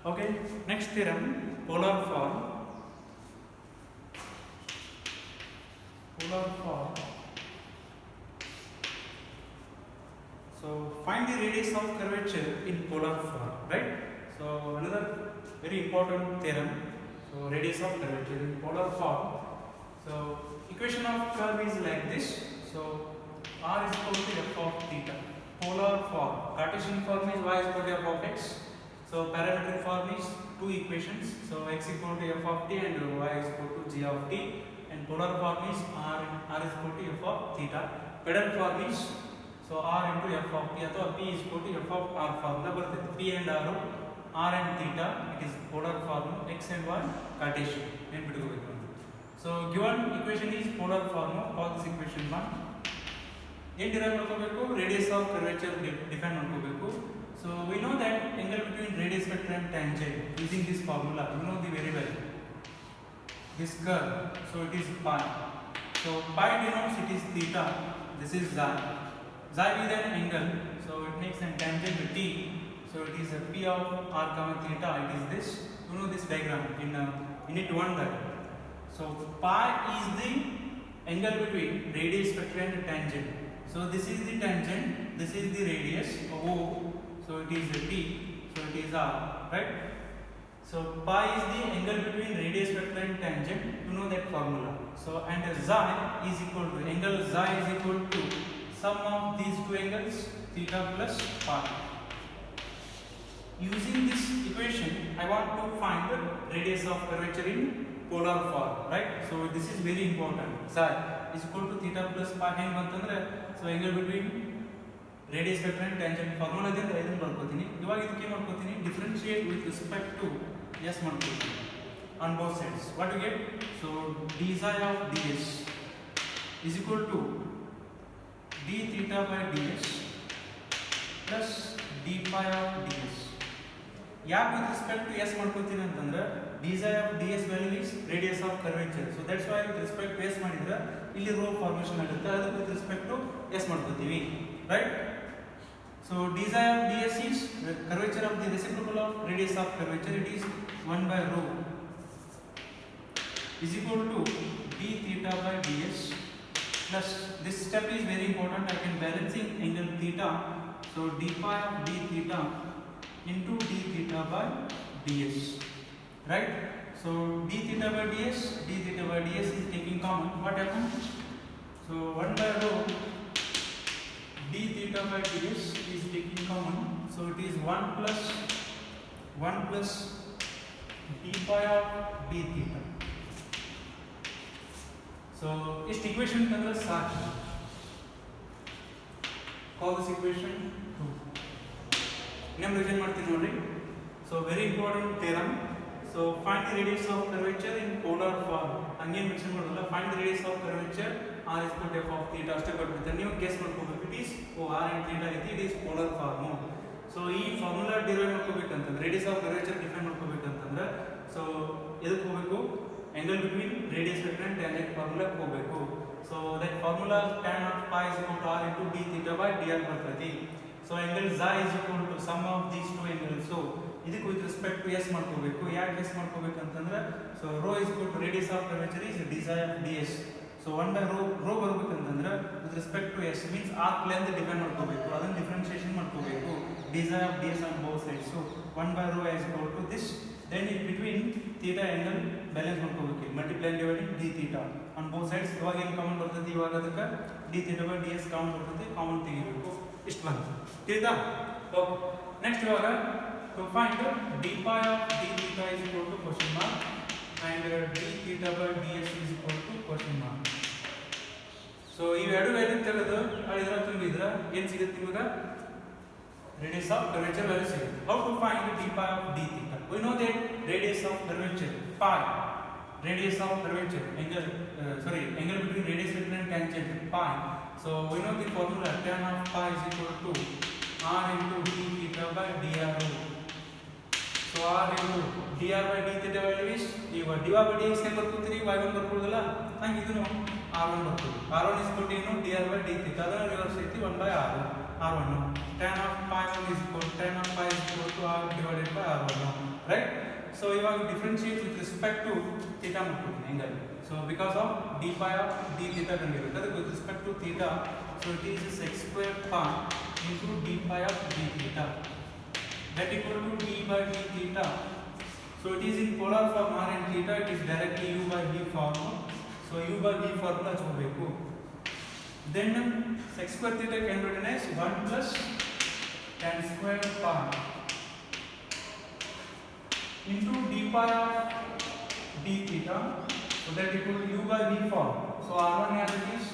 Okay, next theorem, polar form. So find the radius of curvature in polar form, right? So another very important theorem. So radius of curvature in polar form. So equation of curve is like this. So r is equal to f of theta. Polar form. Cartesian form is y is equal to f of x. So parametric form is two equations. So x equal to f of t and y is equal to g of t. And polar form is r is equal to f of theta. Pedal form is so r into f of t ಅಥವಾ p is equal to f of r formula ಬರ್ತದೆ. p and r and theta it is polar form, x and y Cartesian ನೆನಪಿಟ್ಕೋಬೇಕು. So given equation is polar form of call this equation 1. ಏನು derive ಮಾಡ್ಕೋಬೇಕು? Radius of curvature define ಮಾಡ್ಕೋಬೇಕು. So we know that angle between radius vector and tangent using this formula. You know the very well. This curve, so it is pi. So pi denotes it is theta. This is xi. Xi is an angle, so it makes a tangent t. So it is a p of r comma theta. It is this. You know this diagram in it one that. So pi is the angle between radius vector and tangent. So this is the tangent. This is the radius O. So it is a t. So it is r, right? So pi is the angle between radius vector and tangent. You know that formula. So and xi is equal to angle xi is equal to sum of these two angles theta plus pi. Using this equation, I want to find the radius of curvature in polar form, right? So this is very important. Xi is equal to theta plus pi. Hang bantandre so angle between radius vector and tangent formula ದಿಂದ ಇದನ್ನ ಬರ್ಕೋತೀನಿ. ಇವಾಗ ಇದಕ್ಕೆ ಮಾಡ್ಕೋತೀನಿ differentiate with respect to s ಮಾಡ್ಕೋತೀನಿ on both sides. What you get? So d psi of ds is equal to d theta by ds plus d pi of ds. ಯಾಕೆ with respect to s ಮಾಡ್ಕೋತೀನಿ ಅಂತಂದ್ರೆ d psi of ds value is radius of curvature. So that's why with respect to s ಮಾಡಿದ್ರೆ ಇಲ್ಲಿ rho formation ಆಗುತ್ತೆ. ಅದಕ್ಕೆ with respect to s ಮಾಡ್ಕೋತೀವಿ, right? So d psi of ds is the curvature of the reciprocal of radius of curvature. It is 1 by rho is equal to d theta by ds plus this step is very important. I can balancing angle theta. So d pi of d theta into d theta by ds, right? So d theta by ds is taking common. What happens? So 1 by rho d theta by ds is taking common. So it is 1 plus d pi of d theta. So this equation कंद्रे साथ call this equation 2. Name revision ಮಾಡ್ತೀನಿ ನೋಡಿ. So very important theorem. So find the radius of curvature in polar form. ಹಂಗೆ mention ಮಾಡೋಲ್ಲ. Find the radius of curvature r is equal to f of theta ಅಷ್ಟೇ ಕೊಟ್ಟಿದ್ದೆ. ನೀವು guess ಮಾಡ್ಕೋಬೇಕು. It is r and theta ಐತಿ. It is polar form. So ಈ formula derive ಮಾಡ್ಕೋಬೇಕಂತಂದ್ರೆ radius of curvature define ಮಾಡ್ಕೋಬೇಕಂತಂದ್ರೆ so ಎದಕ್ಕೆ ಹೋಗಬೇಕು? Angle between radius vector and tangent formula ಹೋಗಬೇಕು. So that formula tan of pi is equal to r into d theta by dr ಬರ್ತೈತಿ. So angle xi is equal to sum of these two angles. So ಇದಕ್ಕೆ with respect to s ಮಾಡ್ಕೋಬೇಕು. ಯಾಕೆ s ಮಾಡ್ಕೋಬೇಕು ಅಂತಂದ್ರೆ so rho is equal to radius of curvature is d psi of ds. So 1 by rho ಬರಬೇಕಂತಂದ್ರೆ with respect to s means arc length define ಮಾಡ್ಕೋಬೇಕು. ಅದನ್ನ differentiation ಮಾಡ್ಕೋಬೇಕು. d psi of ds on both sides. So 1 by rho is equal to this. Then in between theta angle balance ಮಾಡ್ಕೋಬೇಕು. Multiply and dividing d theta on both sides. ಇವಾಗ ಏನು common ಬರ್ತದೆ? ಇವಾಗ ಅದಕ್ಕೆ d theta by ds common ಬರ್ತದೆ. Common ತೆಗಿಬೇಕು. ಇಷ್ಟು ಬಂತು. ತಿಳಿತಾ? ಓಕೆ. ನೆಕ್ಸ್ಟ್ ಇವಾಗ to find d pi of d theta is equal to question mark and d theta by ds is equal to question mark. So ಈ ಎರಡು value ತೆಗೆದು ಅಳಿದ್ರ ತುಂಬಿದ್ರೆ ಏನು ಸಿಗುತ್ತೆ ನಿಮಗೆ? Radius of curvature value ಸಿಗುತ್ತೆ. How to find d pi of d theta? We know that radius of curvature pi, radius of curvature angle between radius vector and tangent pi. So we know the formula tan of pi is equal to r into d theta by dr. So r into dr by d theta value is dy by dx ಏನು ಬರ್ಕೊತೀರಿ? y1 ಬರ್ಕೊಳ್ಳೋದಲ್ಲ, ಹಂಗೆ ಇದನ್ನು r1 ಬರ್ಕೊಳ್ಳಿ. r1 is equal to dr by d theta. ಅದನ್ನ reverse ಐತಿ 1 by r1. Tan of pi is equal to r divided by r1. right? So ಇವಾಗ differentiate with respect to theta ಮಾಡ್ಕೊತೀನಿ ಹೆಂಗಾಗಿ. So because of d pi of d theta ಕಂಡಿರುತ್ತೆ with respect to theta, so it is x square pi into d pi of d theta, that equal to d by d theta. So it is in polar form r and theta, it is directly u by v form. So u by v formula ಹಚ್ಚಬೇಕು. Then x square theta can be written as 1 plus tan square pi into d pi of d theta, so that equal to u by v form. So r1 as it is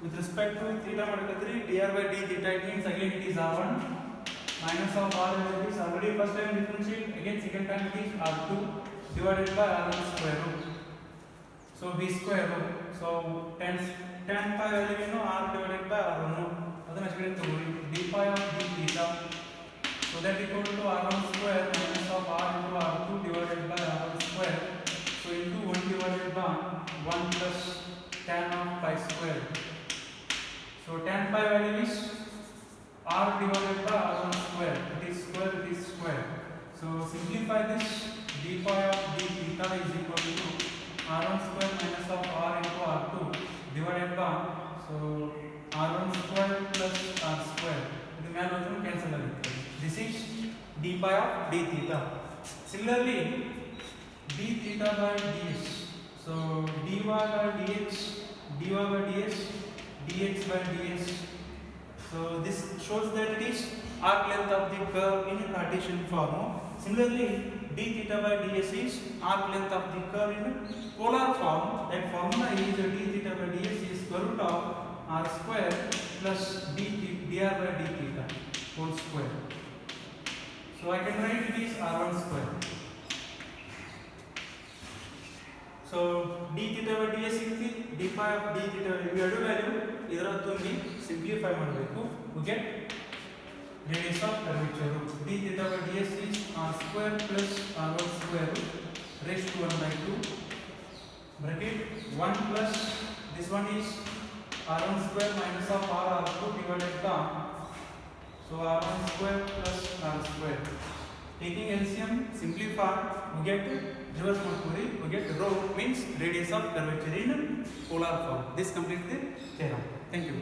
with respect to theta madakadre dr by d theta, it means again it is r1 minus of r as it is already first time differentiate, again second time it is r2 divided by r1 square root. So v square root, so tan pi value you know r divided by r1 adana achikade tagoli d pi of d theta, so that equal to r1 square minus of r into r2 divided by r1 square, so into 1 divided by 1 plus tan of pi square. So tan pi value is r divided by r1 square, it is square. So simplify this, d pi of d theta is equal to r1 square minus of r into r2 divided by, so r1 square plus r square, the ಮೇಲೆ ಹೋದ್ರೆ cancel ಆಗುತ್ತೆ. This is d pi of d theta. Similarly d theta by ds, so dy by dx, dy by ds, dx by ds, so this shows that it is arc length of the curve in Cartesian form. Similarly d theta by ds is arc length of the curve in polar form. That formula is d theta by ds is square root of r square plus dr by d theta whole square. So I can write it is r1 square. So d theta by ds is d pi of d theta ಎರಡು value ಇದರದ್ದು simplify ಮಾಡಬೇಕು, we get radius of curvature. d theta by ds is r square plus r1 square raised to 1 by 2 bracket 1 plus this one is r1 square minus of r r2 divided by, so r1 square plus r square. Taking LCM, simplify, we get reverse ಮಾಡ್ಕೊರಿ, we get rho means radius of curvature in polar form. This completes the theorem. Thank you.